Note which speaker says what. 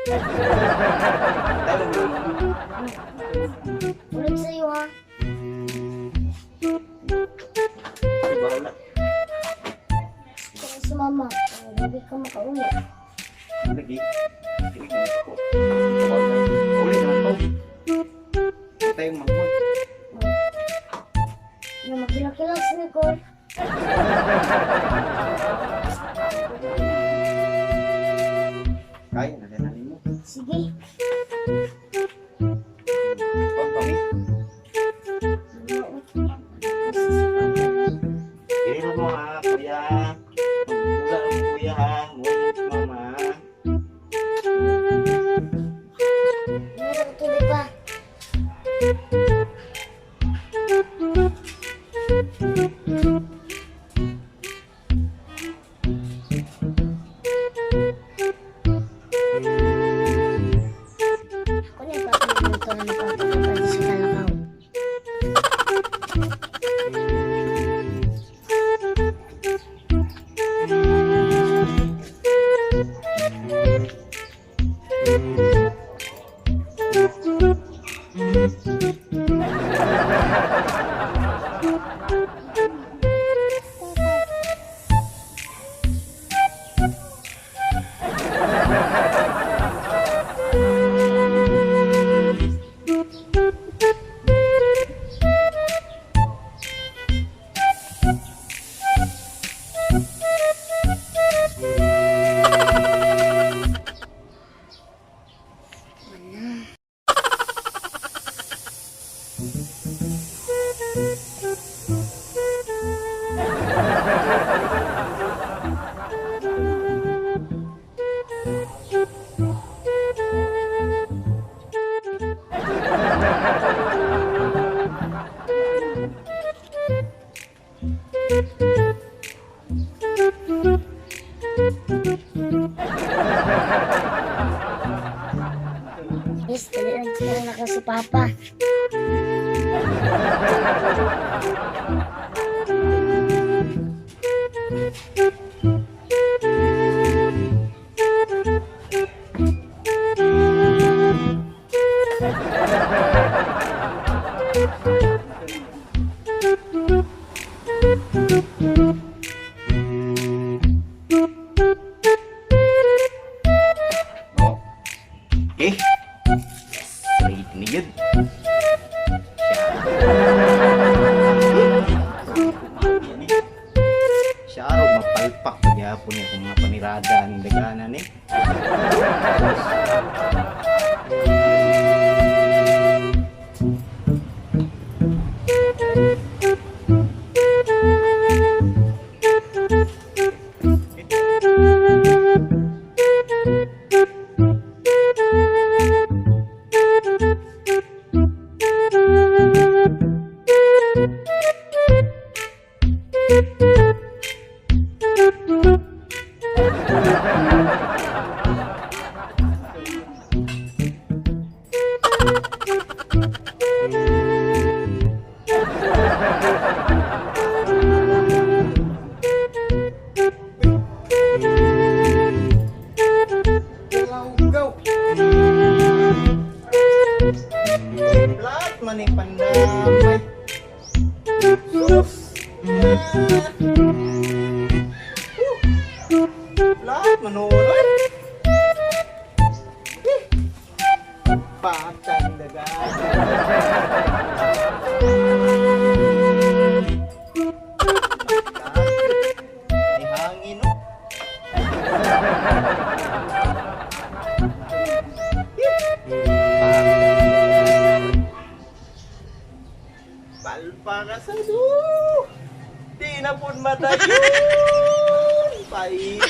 Speaker 1: Ulit sa'yo ha.
Speaker 2: Bahala.
Speaker 1: Kaya si mama, hindi ka makauwi.
Speaker 2: Lagi. Uli naman po. Ito yung magmod.
Speaker 1: Na magkilak-kilak si Nicole.
Speaker 2: Kaya na gananin mo.
Speaker 1: Sige.
Speaker 2: Huwag kami. Hindi mo ha, kuya. Magmula ang kuya ha. Ngunit mama.
Speaker 1: Meron tuloy pa. Ako na yung papalito na napapagpapalito sa kalakaw. Yes, talagang na ka si Papa.
Speaker 2: Okay. Straight ni Jud. Siya araw mapalpak paghapon niya kung mga panirada ng daganan eh. Lahat man yung pandamay. Sus! Lahat manunoy. Patang daga. May hangin no? Palpa ka sa di na po matayon. Pahit.